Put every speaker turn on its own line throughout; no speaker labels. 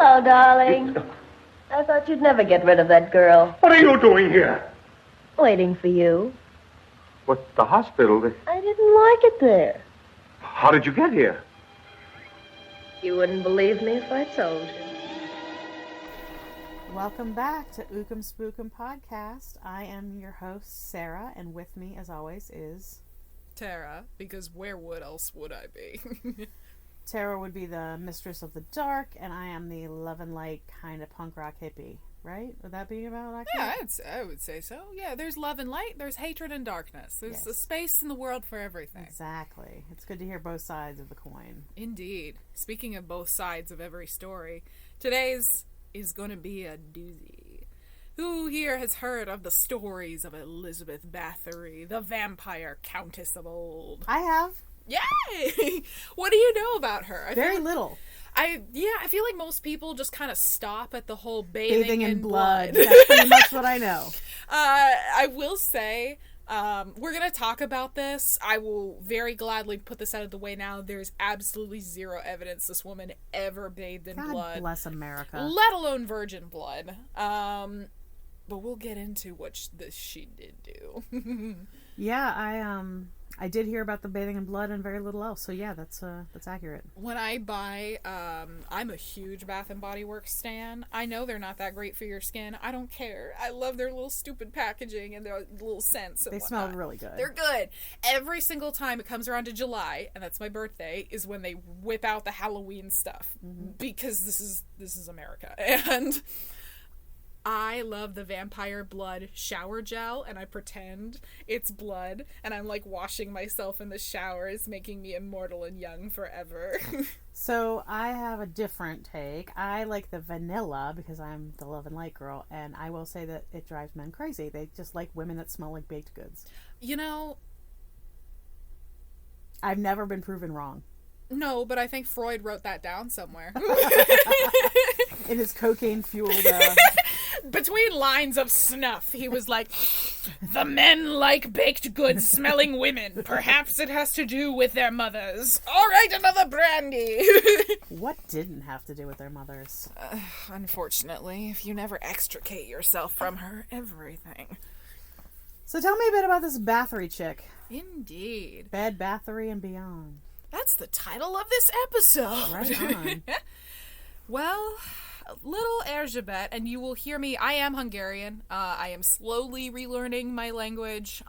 Hello, darling. I thought you'd never get rid of that girl.
What are you doing here?
Waiting for you.
What, the hospital?
I didn't like it there.
How did you get here?
You wouldn't believe me if I told you.
Welcome back to Ookum Spookum Podcast. I am your host, Sarah, and with me, as always, is...
Tara, because where else would I be?
Tara would be the mistress of the dark, and I am the love and light kind of punk rock hippie, right? Would that be about accurate?
Yeah, I would say so. Yeah, there's love and light, there's hatred and darkness. There's a space in the world for everything.
Exactly. It's good to hear both sides of the coin.
Indeed. Speaking of both sides of every story, today's is going to be a doozy. Who here has heard of the stories of Elizabeth Bathory, the vampire countess of old?
I have.
Yay! What do you know about her?
Very little.
I feel like most people just kind of stop at the whole bathing in blood.
That's pretty much what I know.
I will say, we're going to talk about this. I will very gladly put this out of the way now. There's absolutely zero evidence this woman ever bathed in blood.
God bless America.
Let alone virgin blood. But we'll get into what she did do.
Yeah, I did hear about the bathing in blood and very little else. So yeah, that's accurate.
When I buy, I'm a huge Bath and Body Works stan. I know they're not that great for your skin. I don't care. I love their little stupid packaging and their little scents and
They
whatnot.
smell really good.
They're good. Every single time it comes around to July, and that's my birthday, is when they whip out the Halloween stuff. Mm-hmm. Because this is America. And I love the vampire blood shower gel, and I pretend it's blood, and I'm like washing myself in the showers, making me immortal and young forever.
So I have a different take. I like the vanilla because I'm the love and light girl, and I will say that it drives men crazy. They just like women that smell like baked goods.
You know,
I've never been proven wrong.
No, but I think Freud wrote that down somewhere.
In his cocaine-fueled...
Between lines of snuff, he was like, the men like baked goods smelling women. Perhaps it has to do with their mothers. All right, another brandy.
What didn't have to do with their mothers?
Unfortunately, if you never extricate yourself from her, everything.
So tell me a bit about this Bathory chick.
Indeed.
Bed, Bathory, and Beyond.
That's the title of this episode.
Right on.
Well, little Erzsébet, and you will hear me, I am Hungarian. I am slowly relearning my language.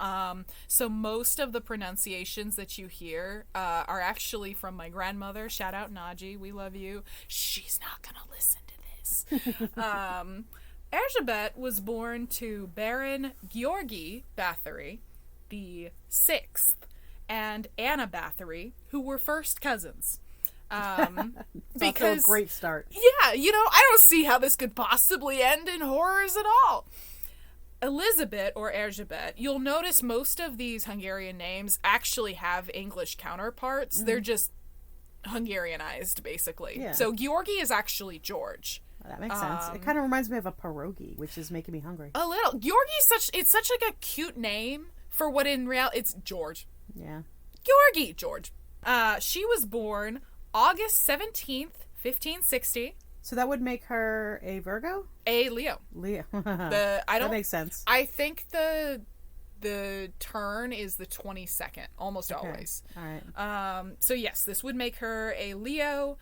So most of the pronunciations that you hear are actually from my grandmother. Shout out Naji, we love you. She's not going to listen to this. Erzsébet was born to Baron Georgi Bathory the 6th and Anna Bathory, who were first cousins.
Because a great start.
Yeah, you know, I don't see how this could possibly end in horrors at all. Elizabeth, or Erzsébet, you'll notice most of these Hungarian names actually have English counterparts. Mm-hmm. They're just Hungarianized, basically. Yeah. So Georgi is actually George.
That makes sense. It kind of reminds me of a pierogi, which is making me hungry.
A little. Georgi's it's such like a cute name for what in reality it's George.
Yeah.
Georgi, George. She was born August 17th, 1560.
So that would make her a Virgo?
A Leo.
Leo.
That
makes sense.
I think the turn is the 22nd, almost always.
All right.
So yes, this would make her a Leo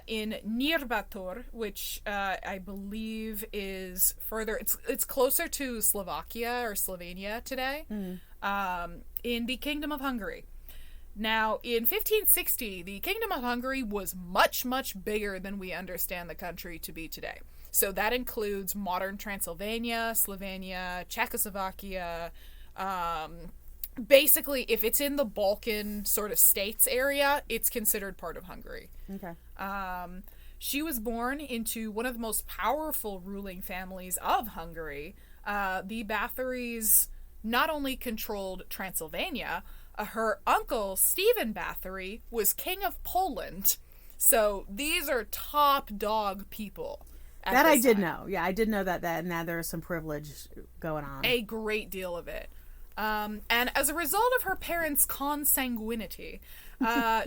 in Nirbator, which I believe is further. It's closer to Slovakia or Slovenia today. In the Kingdom of Hungary. Now, in 1560, the Kingdom of Hungary was much, much bigger than we understand the country to be today. So that includes modern Transylvania, Slovenia, Czechoslovakia. Basically, if it's in the Balkan sort of states area, it's considered part of Hungary.
Okay.
She was born into one of the most powerful ruling families of Hungary. The Bathorys not only controlled Transylvania, her uncle, Stephen Bathory, was king of Poland. So these are top dog people.
That I did know. Yeah, I did know that and now there's some privilege going on.
A great deal of it. And as a result of her parents' consanguinity,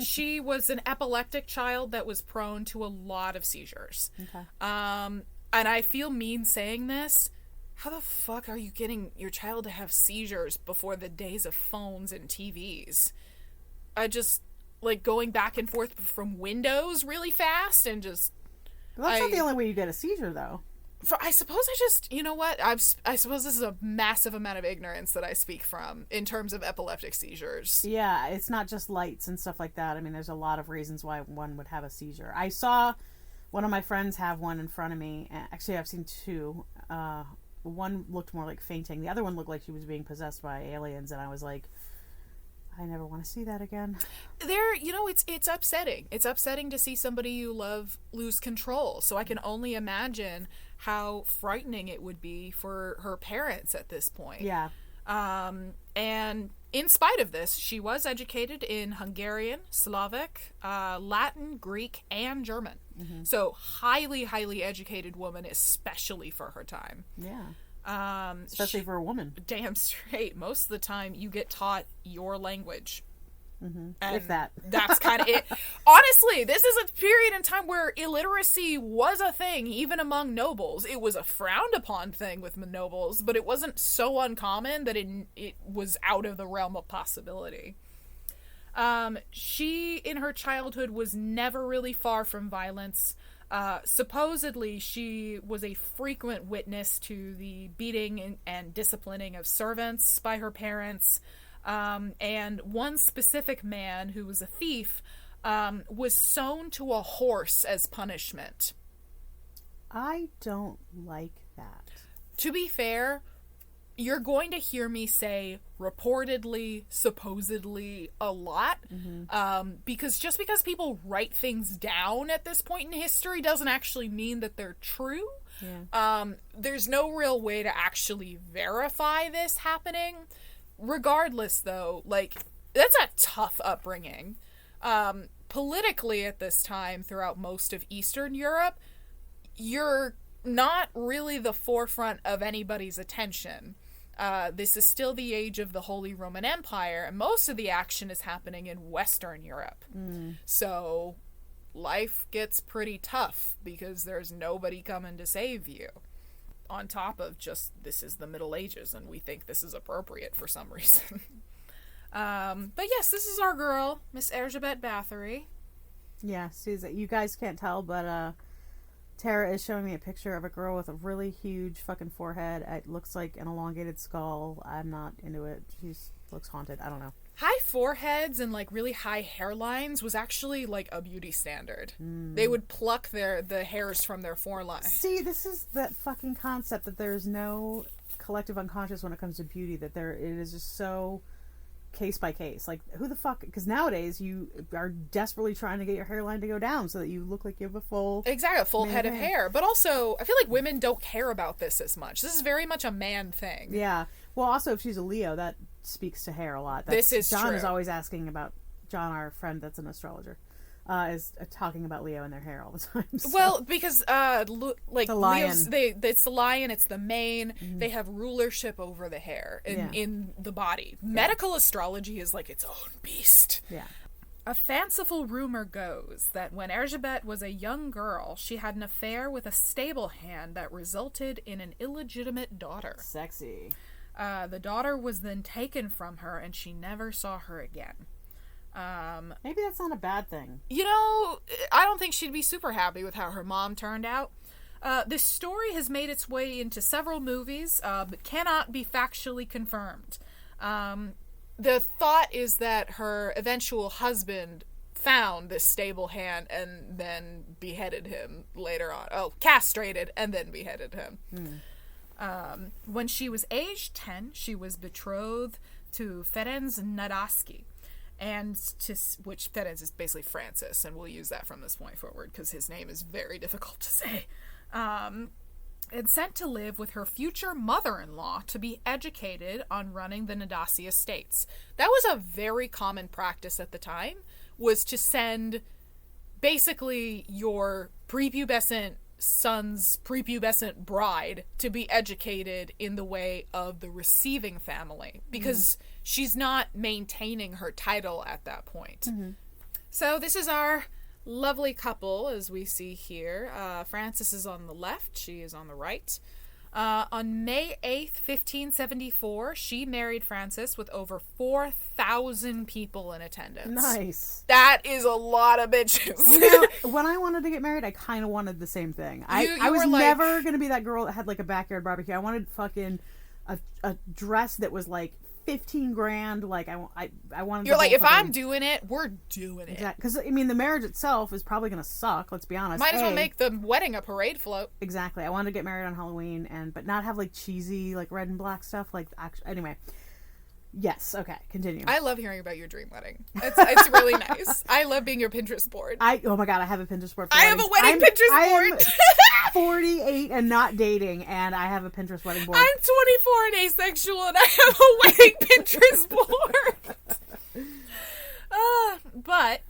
She was an epileptic child that was prone to a lot of seizures.
Okay.
And I feel mean saying this. How the fuck are you getting your child to have seizures before the days of phones and TVs? I just, like, going back and forth from windows really fast and just...
Well, that's not the only way you get a seizure, though.
I suppose I just, you know what? I suppose this is a massive amount of ignorance that I speak from in terms of epileptic seizures.
Yeah, it's not just lights and stuff like that. I mean, there's a lot of reasons why one would have a seizure. I saw one of my friends have one in front of me. Actually, I've seen two. One looked more like fainting. The other one looked like she was being possessed by aliens, and I was like, I never want to see that again.
It's upsetting. It's upsetting to see somebody you love lose control. So I can only imagine how frightening it would be for her parents at this point.
Yeah.
And in spite of this, she was educated in Hungarian, Slavic, Latin, Greek, and German. Mm-hmm. So highly, highly educated woman, especially for her time.
Yeah. Especially for a woman.
Damn straight. Most of the time, you get taught your language.
Mm-hmm. If that.
That's kind of it. Honestly, this is a period in time where illiteracy was a thing, even among nobles. It was a frowned upon thing with nobles, but it wasn't so uncommon that it was out of the realm of possibility. She, in her childhood, was never really far from violence. Supposedly, she was a frequent witness to the beating and disciplining of servants by her parents. And one specific man who was a thief was sewn to a horse as punishment.
I don't like that.
To be fair, you're going to hear me say reportedly, supposedly a lot, because just because people write things down at this point in history doesn't actually mean that they're true.
Yeah.
There's no real way to actually verify this happening. Regardless, though, like, that's a tough upbringing. Politically at this time, throughout most of Eastern Europe, you're not really the forefront of anybody's attention. This is still the age of the Holy Roman Empire, and most of the action is happening in Western Europe. So, life gets pretty tough because there's nobody coming to save you. On top of just, this is the Middle Ages, and we think this is appropriate for some reason. But yes, this is our girl, Miss Erzsébet Bathory.
Yeah, Susan, you guys can't tell, but Tara is showing me a picture of a girl with a really huge fucking forehead. It looks like an elongated skull. I'm not into it. She looks haunted. I don't know.
High foreheads and, like, really high hairlines was actually, like, a beauty standard. They would pluck the hairs from their foreline.
See, this is that fucking concept that there's no collective unconscious when it comes to beauty, that it is just so case by case. Like, who the fuck... Because nowadays, you are desperately trying to get your hairline to go down so that you look like you have a full...
Exactly, a full head of hair. But also, I feel like women don't care about this as much. This is very much a man thing.
Yeah. Well, also, if she's a Leo, that speaks to hair a lot.
This is
John
true.
is always asking about... John, our friend that's an astrologer, is talking about Leo and their hair all the time. So.
Well, because like
the lion.
Leo's, it's the lion, it's the mane. They have rulership over the hair in the body. Medical astrology is like its own beast.
Yeah.
A fanciful rumor goes that when Erzsébet was a young girl, she had an affair with a stable hand that resulted in an illegitimate daughter.
Sexy.
The daughter was then taken from her, and she never saw her again.
Maybe that's not a bad thing.
You know, I don't think she'd be super happy with how her mom turned out. This story has made its way into several movies, but cannot be factually confirmed. The thought is that her eventual husband found this stable hand and then beheaded him later on. Oh, castrated and then beheaded him. When she was aged 10, she was betrothed to Ferenc Nadasdy, which Ferenc is basically Francis, and we'll use that from this point forward because his name is very difficult to say. And sent to live with her future mother-in-law to be educated on running the Nadasdy estates. That was a very common practice at the time, was to send basically your prepubescent son's prepubescent bride to be educated in the way of the receiving family, because she's not maintaining her title at that point. So this is our lovely couple, as we see here. Frances is on the left, she is on the right. On May 8th, 1574, she married Francis with over 4,000 people in attendance.
Nice.
That is a lot of bitches.
You know, when I wanted to get married, I kind of wanted the same thing. I was never going to be that girl that had like a backyard barbecue. I wanted fucking a dress that was like 15 grand. Like I wanted.
You're like, if I'm doing it, we're doing it.
Exactly. Because I mean, the marriage itself is probably going to suck. Let's be honest.
Might as well make the wedding a parade float.
Exactly. I wanted to get married on Halloween but not have like cheesy like red and black stuff. Like anyway. Yes. Okay. Continue.
I love hearing about your dream wedding. It's really nice. I love being your Pinterest board.
Oh my god, I have a Pinterest board.
I have a wedding Pinterest board.
I'm 48 and not dating, and I have a Pinterest wedding board.
I'm 24 and asexual, and I have a wedding Pinterest board. But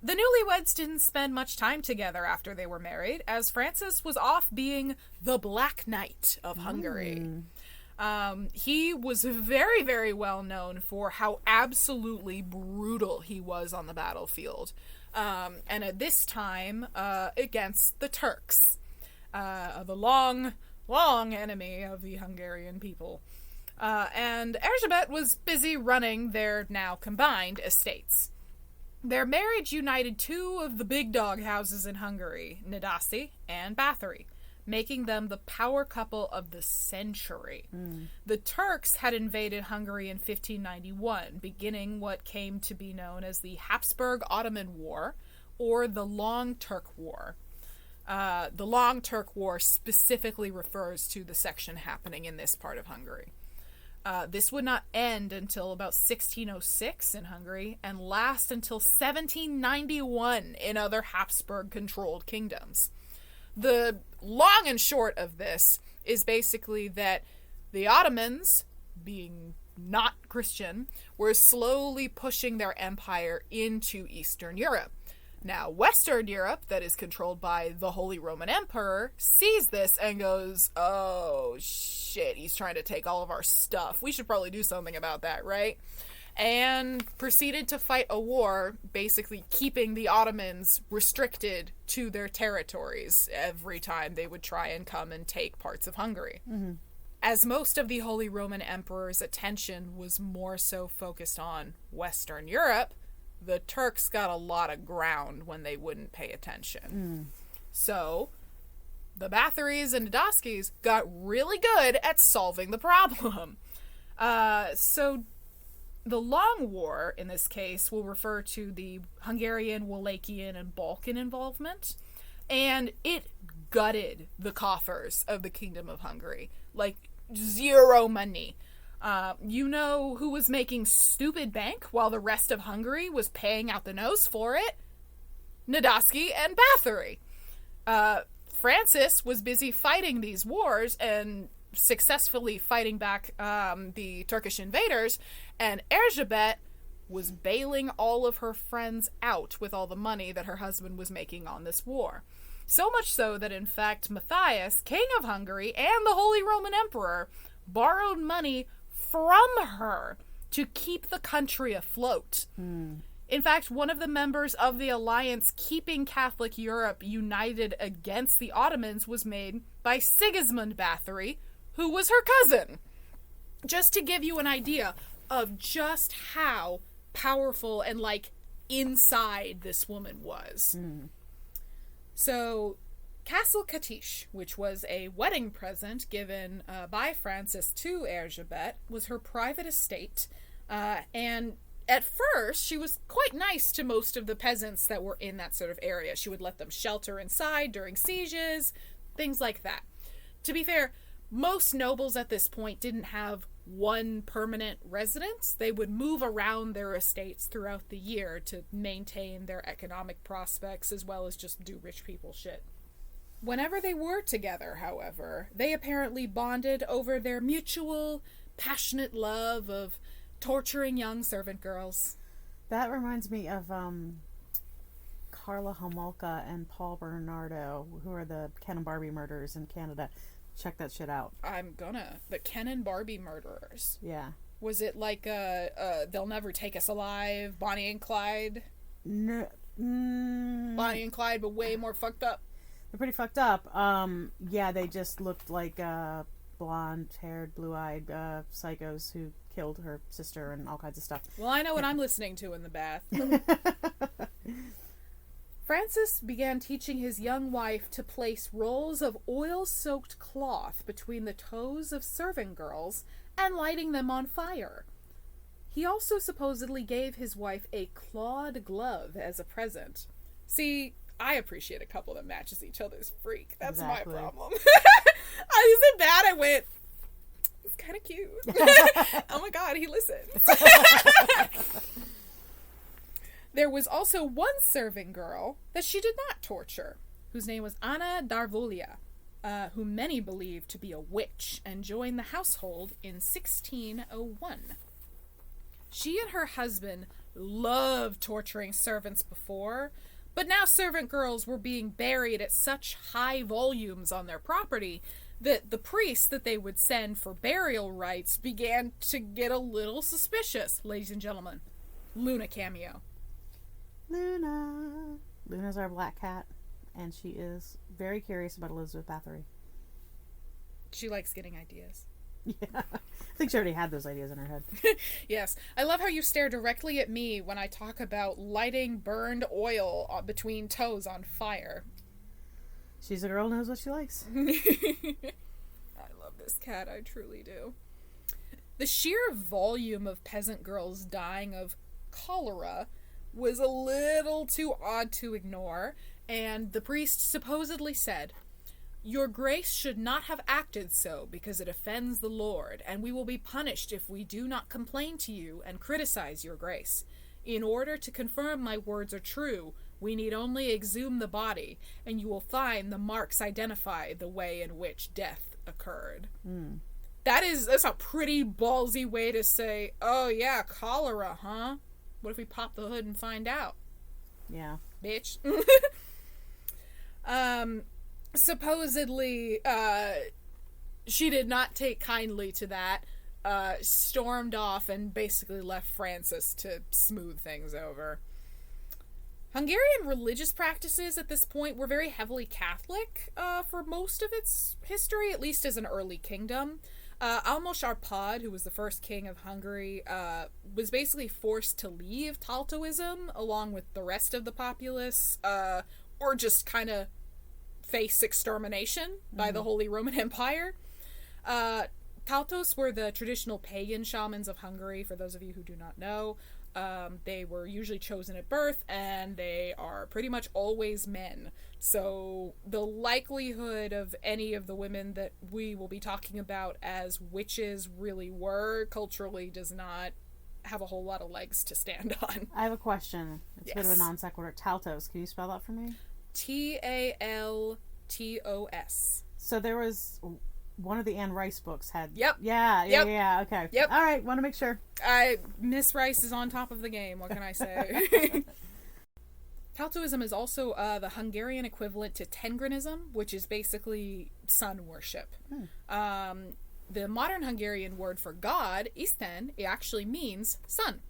the newlyweds didn't spend much time together after they were married, as Francis was off being the Black Knight of Hungary. He was very, very well known for how absolutely brutal he was on the battlefield. And at this time, against the Turks, the long, long enemy of the Hungarian people. And Erzsébet was busy running their now combined estates. Their marriage united two of the big dog houses in Hungary, Nadasdy and Bathory, making them the power couple of the century. The Turks had invaded Hungary in 1591, beginning what came to be known as the Habsburg-Ottoman War, or the Long Turk War. The Long Turk War specifically refers to the section happening in this part of Hungary. This would not end until about 1606 in Hungary, and last until 1791 in other Habsburg-controlled kingdoms. The long and short of this is basically that the Ottomans, being not Christian, were slowly pushing their empire into Eastern Europe. Now, Western Europe, that is controlled by the Holy Roman Emperor, sees this and goes, oh shit, he's trying to take all of our stuff. We should probably do something about that, right? And proceeded to fight a war, basically keeping the Ottomans restricted to their territories every time they would try and come and take parts of Hungary. As most of the Holy Roman Emperor's attention was more so focused on Western Europe, the Turks got a lot of ground when they wouldn't pay attention. So, the Bathorys and Nadasdys got really good at solving the problem. So, the Long War, in this case, will refer to the Hungarian, Wallachian, and Balkan involvement, and it gutted the coffers of the Kingdom of Hungary. Like, zero money. You know who was making stupid bank while the rest of Hungary was paying out the nose for it? Nadasdy and Bathory. Francis was busy fighting these wars and successfully fighting back the Turkish invaders, and Erzsébet was bailing all of her friends out with all the money that her husband was making on this war. So much so that, in fact, Matthias, King of Hungary, and the Holy Roman Emperor borrowed money from her to keep the country afloat. In fact, one of the members of the alliance keeping Catholic Europe united against the Ottomans was made by Sigismund Bathory, who was her cousin. Just to give you an idea of just how powerful and, like, inside this woman was. So, Castle Katish, which was a wedding present given by Francis to Erzsébet, was her private estate, and at first she was quite nice to most of the peasants that were in that sort of area. She would let them shelter inside during sieges, things like that. To be fair, most nobles at this point didn't have one permanent residence. They would move around their estates throughout the year to maintain their economic prospects as well as just do rich people shit. Whenever they were together, however, they apparently bonded over their mutual, passionate love of torturing young servant girls.
That reminds me of Carla Homolka and Paul Bernardo, who are the Ken and Barbie murderers in Canada. Check that shit out.
I'm gonna. The Ken and Barbie murderers.
Yeah.
Was it like They'll Never Take Us Alive, Bonnie and Clyde?
No,
Bonnie and Clyde, but way more fucked up.
they're pretty fucked up. Yeah, they just looked like blonde-haired, blue-eyed psychos who killed her sister and all kinds of stuff.
Well, I know what I'm listening to in the bath. Francis began teaching his young wife to place rolls of oil-soaked cloth between the toes of serving girls and lighting them on fire. He also supposedly gave his wife a clawed glove as a present. See, I appreciate a couple that matches each other's freak. That's
Exactly.
my problem. I wasn't bad. I went, it's kind of cute. Oh my god, he listened. There was also one serving girl that she did not torture, whose name was Anna Darvolia, whom many believed to be a witch, and joined the household in 1601. She and her husband loved torturing servants before, but now servant girls were being buried at such high volumes on their property that the priests that they would send for burial rites began to get a little suspicious. Ladies and gentlemen, Luna cameo.
Luna. Luna's our black cat, and she is very curious about Elizabeth Bathory.
She likes getting ideas.
Yeah. I think she already had those ideas in her head.
Yes. I love how you stare directly at me when I talk about lighting burned oil between toes on fire.
She's a girl who knows what she likes.
I love this cat, I truly do. The sheer volume of peasant girls dying of cholera was a little too odd to ignore, and the priest supposedly said, "Your grace should not have acted so, because it offends the Lord, and we will be punished if we do not complain to you and criticize your grace. In order to confirm my words are true, we need only exhume the body, and you will find the marks identify the way in which death occurred." That's a pretty ballsy way to say, oh yeah, cholera, huh? What if we pop the hood and find out?
Yeah.
Bitch. Supposedly, she did not take kindly to that, stormed off, and basically left Francis to smooth things over. Hungarian religious practices at this point were very heavily Catholic for most of its history, at least as an early kingdom. Almos Arpad, who was the first king of Hungary, was basically forced to leave Taltoism along with the rest of the populace, or just kind of face extermination by the Holy Roman Empire. Taltos were the traditional pagan shamans of Hungary, for those of you who do not know. They were usually chosen at birth, and they are pretty much always men. So the likelihood of any of the women that we will be talking about as witches really were culturally does not have a whole lot of legs to stand on.
I have a question. It's a bit of a
Yes.
non sequitur. Taltos. Can you spell that for me?
Taltos.
So there was one of the Anne Rice books had.
Yep.
Yeah. Okay.
Yep.
All right. Want to make sure.
Miss Rice is on top of the game. What can I say? Taltoism is also the Hungarian equivalent to Tengronism, which is basically sun worship. The modern Hungarian word for God, Isten, it actually means sun.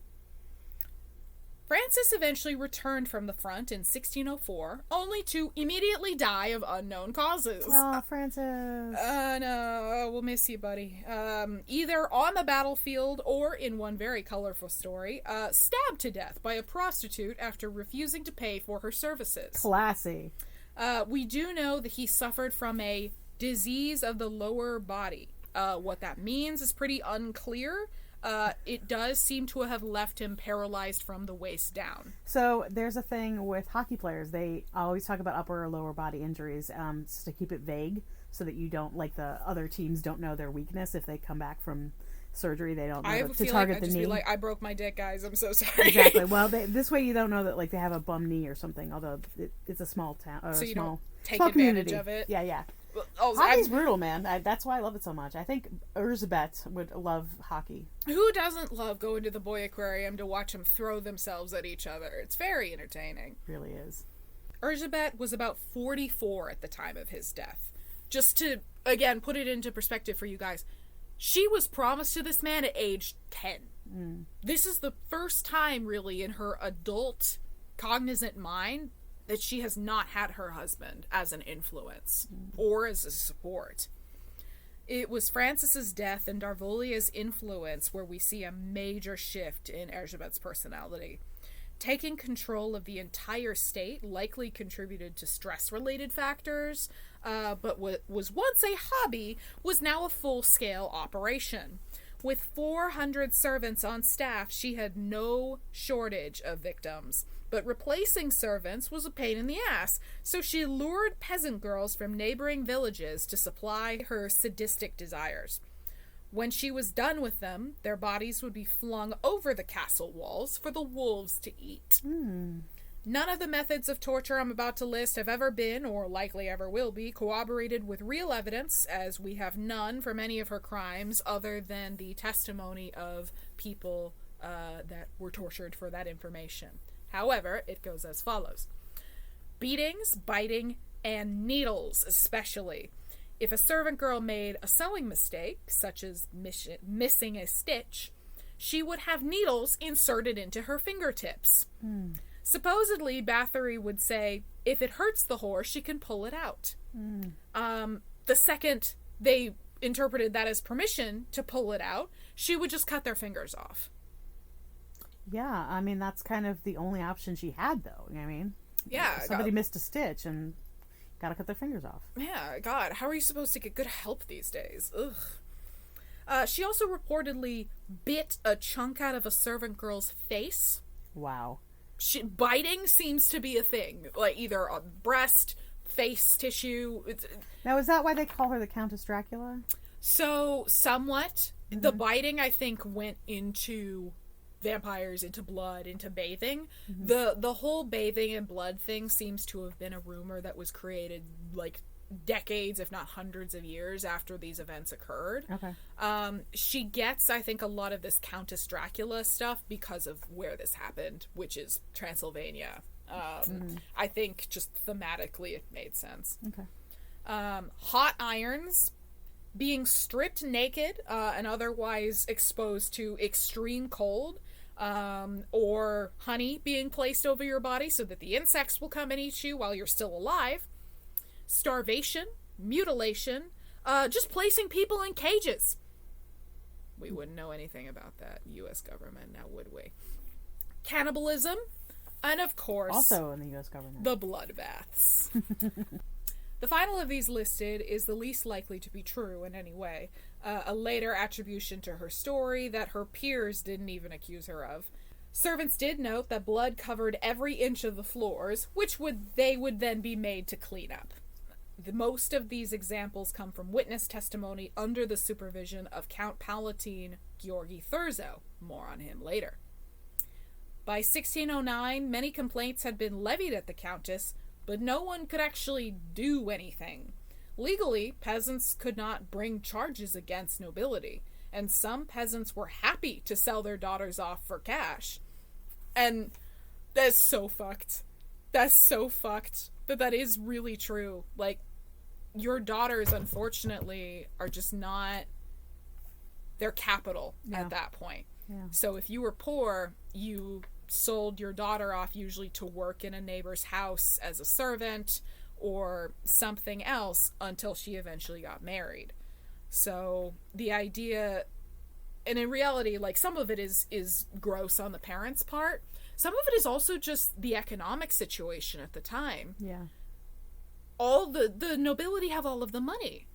Francis eventually returned from the front in 1604, only to immediately die of unknown causes.
Oh, Francis.
No, we'll miss you, buddy. Either on the battlefield or, in one very colorful story, stabbed to death by a prostitute after refusing to pay for her services.
Classy.
We do know that he suffered from a disease of the lower body. What that means is pretty unclear. It does seem to have left him paralyzed from the waist down.
So there's a thing with hockey players. They always talk about upper or lower body injuries to keep it vague so that you don't, like the other teams don't know their weakness. If they come back from surgery, they don't know to target the knee.
Be like, I broke my dick, guys. I'm so sorry.
Exactly. Well, this way you don't know that like they have a bum knee or something. Although it's a small town, or
So
a
you
small,
don't take
small
advantage
community.
of it.
Yeah.
Also,
Hockey's brutal, man. That's why I love it so much. I think Erzsébet would love hockey.
who doesn't love going to the boy aquarium to watch them throw themselves at each other? It's very entertaining.
It really is.
Erzsébet was about 44 at the time of his death. Just to, again, put it into perspective for you guys, She was promised to this man at age 10. This is the first time, really, in her adult, cognizant mind that she has not had her husband as an influence or as a support. It was Francis's death and Darvolia's influence where we see a major shift in Erzsébet's personality. Taking control of the entire state likely contributed to stress-related factors, but what was once a hobby was now a full-scale operation. With 400 servants on staff, she had no shortage of victims. But replacing servants was a pain in the ass, so she lured peasant girls from neighboring villages to supply her sadistic desires. When she was done with them, their bodies would be flung over the castle walls for the wolves to eat. None of the methods of torture I'm about to list have ever been, or likely ever will be, corroborated with real evidence, as we have none from any of her crimes other than the testimony of people that were tortured for that information. However, it goes as follows. Beatings, biting, and needles especially. If a servant girl made a sewing mistake, such as missing a stitch, she would have needles inserted into her fingertips. Supposedly, Bathory would say, if it hurts the horse, she can pull it out. The second they interpreted that as permission to pull it out, she would just cut their fingers off.
Yeah, I mean, that's kind of the only option she had, though. I mean,
yeah,
somebody missed a stitch and gotta cut their fingers off.
Yeah, God, how are you supposed to get good help these days? Ugh. She also reportedly bit a chunk out of a servant girl's face.
Wow.
Biting seems to be a thing, like either on breast, face tissue.
Now, is that why they call her the Countess Dracula?
So, somewhat. The biting, I think, went into vampires, into blood, into bathing. The whole bathing and blood thing seems to have been a rumor that was created like decades, if not hundreds of years after these events occurred.
Okay.
She gets, I think, a lot of this Countess Dracula stuff because of where this happened, which is Transylvania. I think just thematically it made sense.
Okay.
Hot irons, being stripped naked and otherwise exposed to extreme cold, or honey being placed over your body so that the insects will come and eat you while you're still alive, starvation, mutilation, just placing people in cages. We wouldn't know anything about that, U.S. government, now would we? Cannibalism, and of course,
also in the U.S. government,
the bloodbaths. The final of these listed is the least likely to be true in any way, a later attribution to her story that her peers didn't even accuse her of. Servants did note that blood covered every inch of the floors, which they would then be made to clean up. Most of these examples come from witness testimony under the supervision of Count Palatine Georgi Thurzo. More on him later. By 1609, many complaints had been levied at the Countess, but no one could actually do anything. Legally, peasants could not bring charges against nobility, and some peasants were happy to sell their daughters off for cash. And that's so fucked. That's so fucked. But that is really true. Like, your daughters, unfortunately, are just not... They're capital at that point.
Yeah.
So if you were poor, you sold your daughter off usually to work in a neighbor's house as a servant or something else until she eventually got married. So the idea, and in reality, like, some of it is gross on the parents' part. Some of it is also just the economic situation at the time.
Yeah.
All the nobility have all of the money.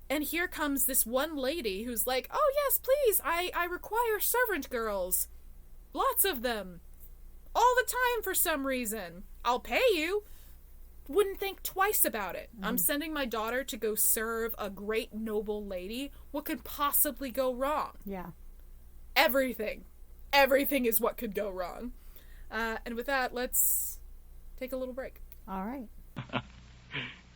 And here comes this one lady who's like, oh yes, please, I require servant girls. Lots of them. All the time for some reason. I'll pay you. Wouldn't think twice about it. I'm sending my daughter to go serve a great noble lady. What could possibly go wrong?
Yeah.
Everything. Everything is what could go wrong. And with that, let's take a little break.
All right.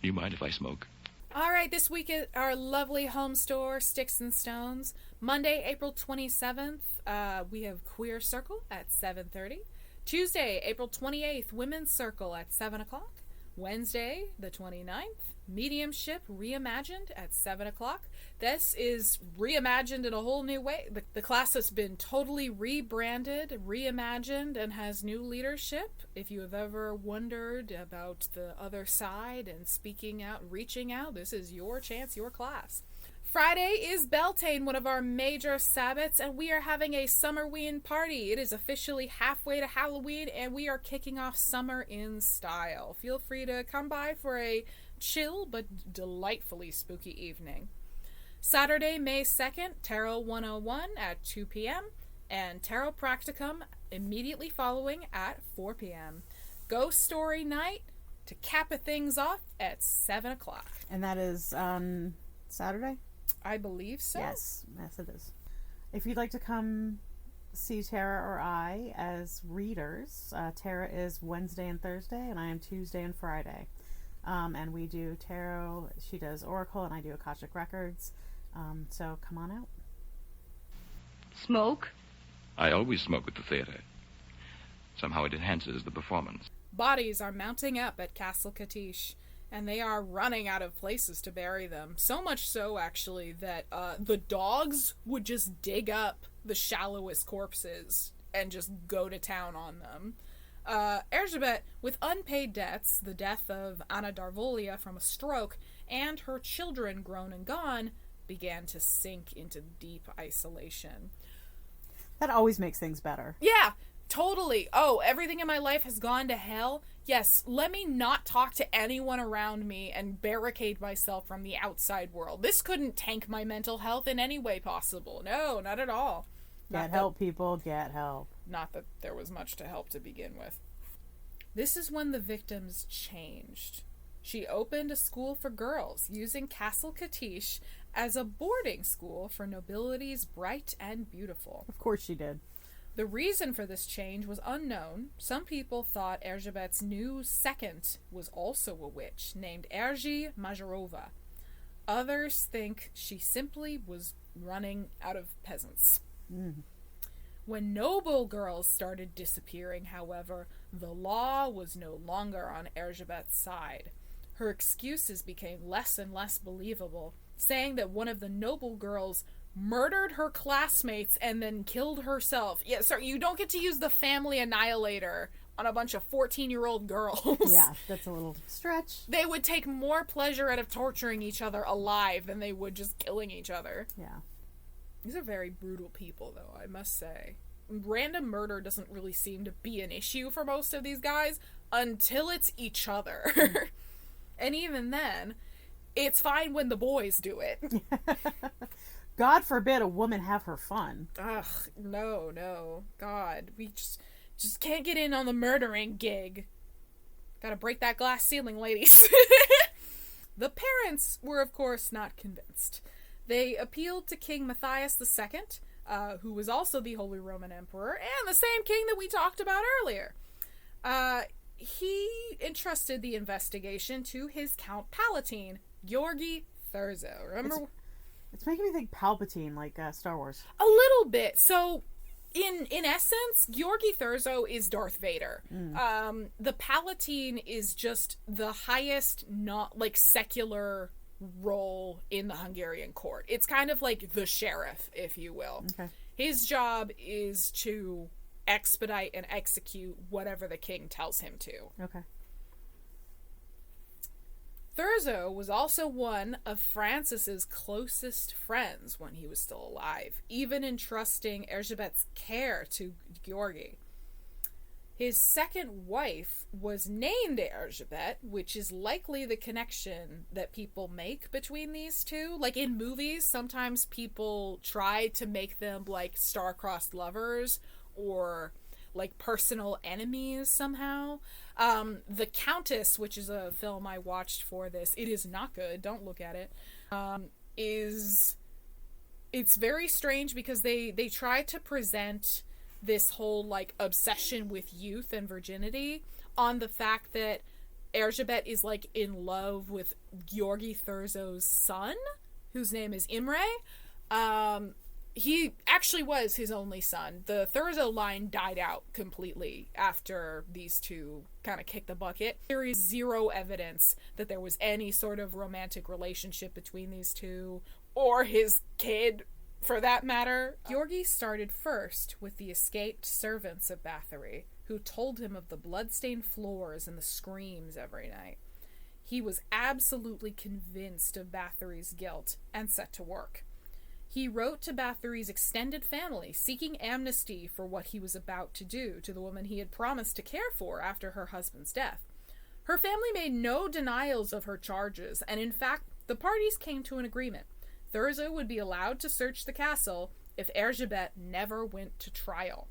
You mind if I smoke?
All right, this week at our lovely home store, Sticks and Stones. Monday, April 27th, we have Queer Circle at 7:30. Tuesday, April 28th, Women's Circle at 7 o'clock. Wednesday, the 29th, Mediumship Reimagined at 7 o'clock. This is reimagined in a whole new way. The class has been totally rebranded, reimagined, and has new leadership. If you have ever wondered about the other side and speaking out, reaching out, this is your chance, your class. Friday is Beltane, one of our major Sabbats, and we are having a Summerween party. It is officially halfway to Halloween, and we are kicking off summer in style. Feel free to come by for a chill but delightfully spooky evening. Saturday, May 2nd, Tarot 101 at 2 p.m. and Tarot Practicum immediately following at 4 p.m. Ghost Story Night to cap things off at 7 o'clock.
And that is on Saturday?
I believe so.
Yes, it is. If you'd like to come see Tara or I as readers, Tara is Wednesday and Thursday, and I am Tuesday and Friday. And we do tarot, she does oracle, and I do Akashic Records. So come on out.
Smoke?
I always smoke at the theater. Somehow it enhances the performance.
Bodies are mounting up at Castle Katish, and they are running out of places to bury them. So much so, actually, that the dogs would just dig up the shallowest corpses and just go to town on them. Erzsébet, with unpaid debts, the death of Anna Darvolia from a stroke, and her children grown and gone, began to sink into deep isolation.
That always makes things better.
Yeah, totally. Oh, everything in my life has gone to hell? Yes, let me not talk to anyone around me and barricade myself from the outside world. This couldn't tank my mental health in any way possible. No, not at all.
Get help, people. Get help.
Not that there was much to help to begin with. This is when the victims changed. She opened a school for girls, using Castle Katish as a boarding school for nobilities bright and beautiful.
Of course she did.
The reason for this change was unknown. Some people thought Erzsébet's new second was also a witch, named Erzsi Majorova. Others think she simply was running out of peasants. When noble girls started disappearing, however, the law was no longer on Erzsébet's side. Her excuses became less and less believable, saying that one of the noble girls murdered her classmates and then killed herself. Yeah, sorry, you don't get to use the family annihilator on a bunch of 14-year-old girls.
Yeah, that's a little stretch.
They would take more pleasure out of torturing each other alive than they would just killing each other.
Yeah.
These are very brutal people, though, I must say. Random murder doesn't really seem to be an issue for most of these guys until it's each other. And even then, it's fine when the boys do it.
God forbid a woman have her fun.
Ugh, no. God, we just can't get in on the murdering gig. Gotta break that glass ceiling, ladies. The parents were, of course, not convinced. They appealed to King Matthias II, who was also the Holy Roman Emperor, and the same king that we talked about earlier. He entrusted the investigation to his Count Palatine, Georgi Thurzo. Remember?
It's making me think Palpatine, like Star Wars.
A little bit. So, in essence, Georgi Thurzo is Darth Vader. The Palatine is just the highest, not like secular role in the Hungarian court. It's kind of like the sheriff, if you will.
Okay.
His job is to expedite and execute whatever the king tells him to.
Okay.
Thurzo was also one of Francis's closest friends when he was still alive, even entrusting Erzsébet's care to Georgi. His second wife was named Erzsébet, which is likely the connection that people make between these two. Like in movies, sometimes people try to make them like star-crossed lovers or like personal enemies somehow. The Countess, which is a film I watched for this, it is not good, don't look at it, it's very strange because they try to present this whole like obsession with youth and virginity on the fact that Erzsébet is like in love with Georgi Thurzo's son, whose name is Imre. he actually was his only son. The Thurzo line died out completely after these two kind of kicked the bucket. There is zero evidence that there was any sort of romantic relationship between these two, or his kid, for that matter. Georgi started first with the escaped servants of Bathory, who told him of the bloodstained floors and the screams every night. He was absolutely convinced of Bathory's guilt and set to work. He wrote to Bathory's extended family, seeking amnesty for what he was about to do to the woman he had promised to care for after her husband's death. Her family made no denials of her charges, and in fact, the parties came to an agreement. Thurzo would be allowed to search the castle if Erzsébet never went to trial.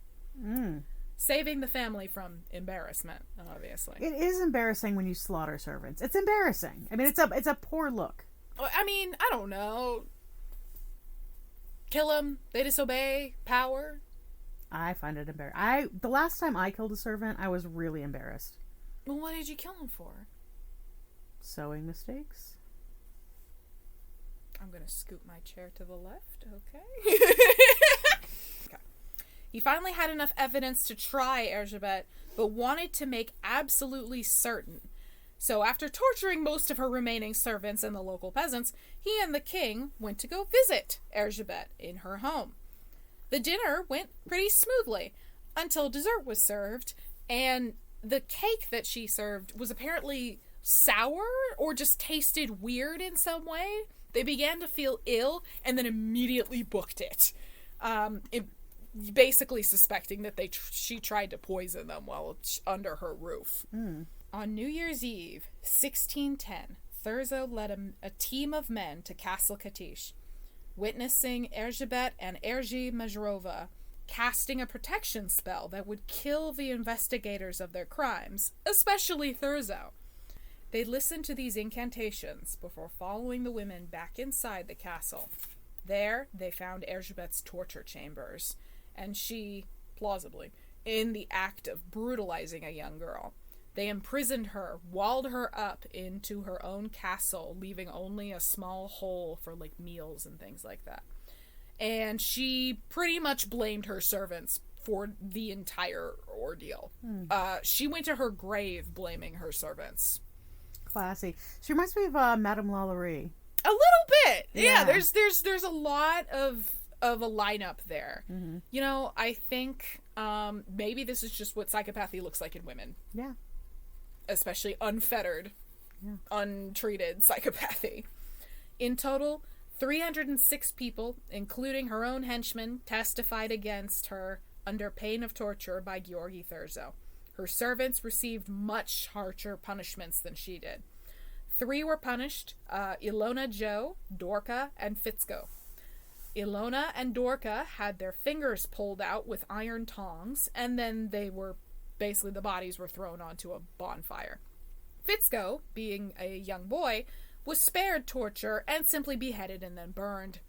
Saving the family from embarrassment, obviously.
It is embarrassing when you slaughter servants. It's embarrassing. I mean, it's a poor look.
I mean, I don't know. Kill them, they disobey, power.
I find it embarrassing. The last time I killed a servant, I was really embarrassed.
Well, what did you kill him for?
Sewing mistakes.
I'm gonna scoot my chair to the left, okay? Okay. He finally had enough evidence to try Erzsébet, but wanted to make absolutely certain. So after torturing most of her remaining servants and the local peasants, he and the king went to go visit Erzsébet in her home. The dinner went pretty smoothly until dessert was served, and the cake that she served was apparently sour or just tasted weird in some way. They began to feel ill and then immediately booked it. Basically suspecting that she tried to poison them while under her roof. On New Year's Eve, 1610, Thurzo led a team of men to Castle Katish, witnessing Erzsébet and Erzsi Majrova casting a protection spell that would kill the investigators of their crimes, especially Thurzo. They listened to these incantations before following the women back inside the castle. There, they found Erzsébet's torture chambers, and she, plausibly, in the act of brutalizing a young girl. They imprisoned her, walled her up into her own castle, leaving only a small hole for, meals and things like that. And she pretty much blamed her servants for the entire ordeal. She went to her grave blaming her servants.
Classy. She reminds me of Madame Lalaurie.
A little bit. Yeah, there's a lot of a lineup there. You know, I think maybe this is just what psychopathy looks like in women.
Yeah.
Especially unfettered, untreated psychopathy. In total, 306 people, including her own henchmen, testified against her under pain of torture by Georgi Thurzo. Her servants received much harsher punishments than she did. 3 were punished, Ilona Joe, Dorka, and Fitzko. Ilona and Dorka had their fingers pulled out with iron tongs, and then the bodies were thrown onto a bonfire. Fitzko, being a young boy, was spared torture and simply beheaded and then burned.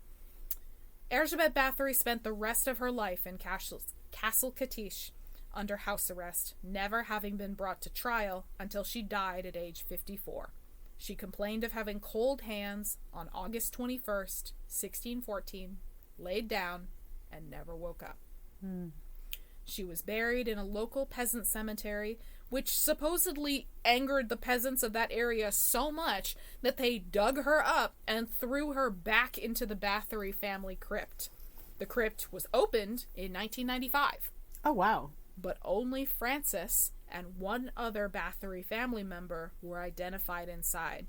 Erzsébet Bathory spent the rest of her life in Castle Katish under house arrest, never having been brought to trial until she died at age 54. She complained of having cold hands on August 21st, 1614, laid down, and never woke up. She was buried in a local peasant cemetery, which supposedly angered the peasants of that area so much that they dug her up and threw her back into the Bathory family crypt. The crypt was opened in 1995.
Oh, wow.
But only Francis and one other Bathory family member were identified inside.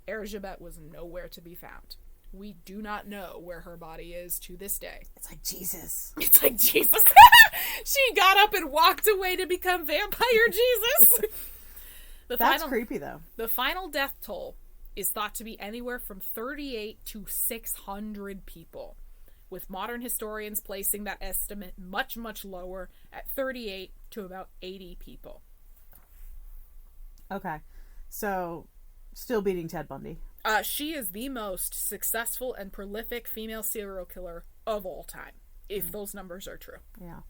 Erzsébet was nowhere to be found. We do not know where her body is to this day.
It's like Jesus.
It's like Jesus. She got up and walked away to become vampire Jesus.
That's creepy, though.
The final death toll is thought to be anywhere from 38 to 600 people, with modern historians placing that estimate much, much lower at 38 to about 80 people.
Okay. So, still beating Ted Bundy.
She is the most successful and prolific female serial killer of all time, if those numbers are true.
Yeah.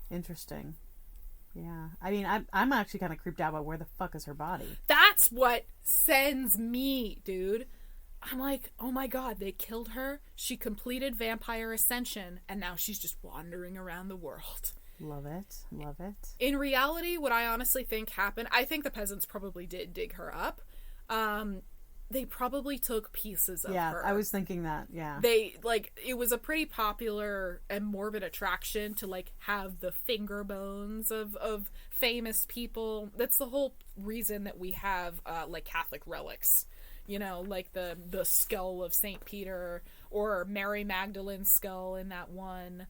Interesting. Yeah. I mean, I'm actually kind of creeped out by where the fuck is her body.
That's what sends me, dude. I'm like, oh my god, they killed her. She completed vampire ascension, and now she's just wandering around the world.
Love it. Love it.
In reality, what I honestly think happened, I think the peasants probably did dig her up. They probably took pieces of her.
Yeah, I was thinking that, yeah.
They, like, it was a pretty popular and morbid attraction to, like, have the finger bones of famous people. That's the whole reason that we have, like, Catholic relics. You know, like the skull of St. Peter, or Mary Magdalene's skull in that one,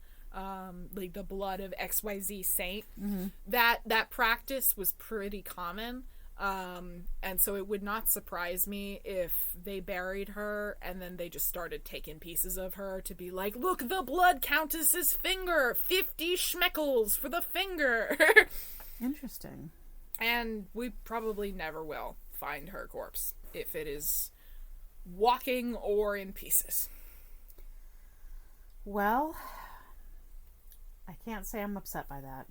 like the blood of XYZ saint. Mm-hmm. That practice was pretty common. And so it would not surprise me if they buried her and then they just started taking pieces of her to be like, look, the blood countess's finger, 50 schmeckles for the finger.
Interesting.
And we probably never will find her corpse if it is walking or in pieces.
Well, I can't say I'm upset by that.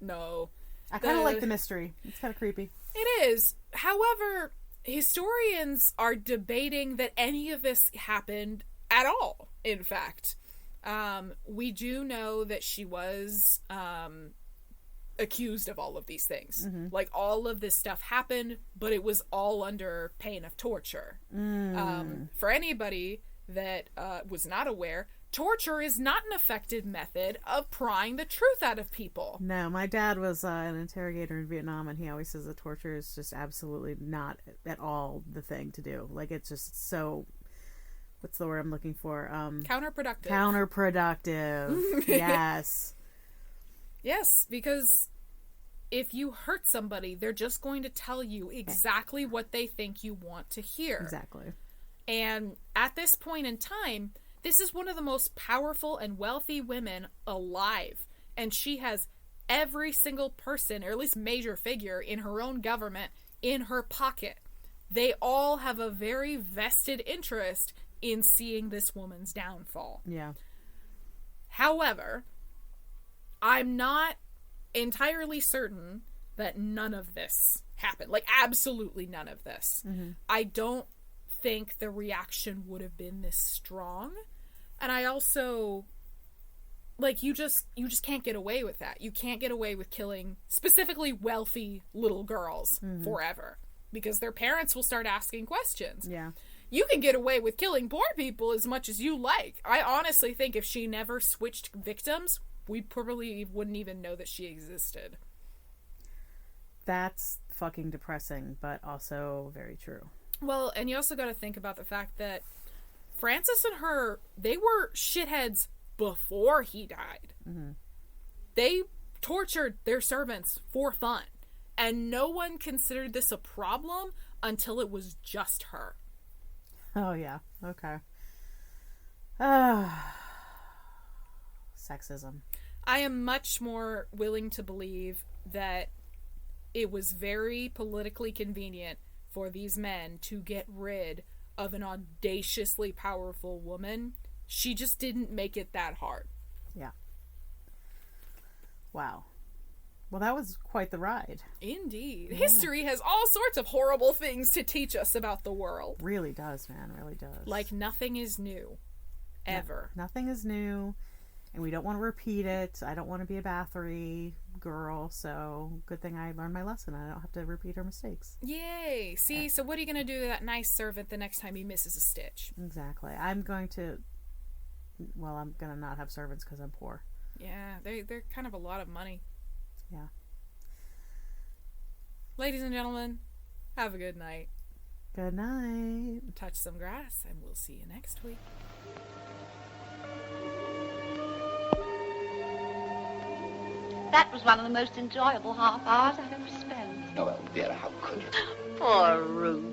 No.
I kind of like the mystery. It's kind of creepy.
It is. However, historians are debating that any of this happened at all, in fact. We do know that she was accused of all of these things. Mm-hmm. Like, all of this stuff happened, but it was all under pain of torture. For anybody that was not aware, torture is not an effective method of prying the truth out of people.
No, my dad was an interrogator in Vietnam, and he always says that torture is just absolutely not at all the thing to do. Like, it's just so... What's the word I'm looking for?
Counterproductive.
Counterproductive. Yes.
Yes, because if you hurt somebody, they're just going to tell you exactly what they think you want to hear.
Exactly.
And at this point in time, this is one of the most powerful and wealthy women alive. And she has every single person, or at least major figure, in her own government in her pocket. They all have a very vested interest in seeing this woman's downfall.
Yeah.
However, I'm not entirely certain that none of this happened. Like, absolutely none of this. Mm-hmm. I don't think the reaction would have been this strong. And I also, like, you just can't get away with that. You can't get away with killing specifically wealthy little girls forever, because their parents will start asking questions.
Yeah.
You can get away with killing poor people as much as you like. I honestly think if she never switched victims, we probably wouldn't even know that she existed.
That's fucking depressing, but also very true.
Well, and you also got to think about the fact that Francis and her, they were shitheads before he died. Mm-hmm. They tortured their servants for fun. And no one considered this a problem until it was just her.
Oh, yeah. Okay. Sexism.
I am much more willing to believe that it was very politically convenient for these men to get rid of an audaciously powerful woman. She just didn't make it that hard.
Yeah. Wow. Well, that was quite the ride.
Indeed. Yeah. History has all sorts of horrible things to teach us about the world.
Really does, man. Really does.
Like, nothing is new. Ever.
Nothing is new. And we don't want to repeat it. I don't want to be a Bathory girl, so good thing I learned my lesson. I don't have to repeat her mistakes.
Yay! See, so what are you going to do to that nice servant the next time he misses a stitch?
Exactly. I'm going to not have servants because I'm poor.
Yeah, they're kind of a lot of money.
Yeah.
Ladies and gentlemen, have a good night.
Good night.
Touch some grass, and we'll see you next week.
That was one of the most enjoyable half hours I've ever spent.
Oh, well, Vera, how could you?
Poor Ruth.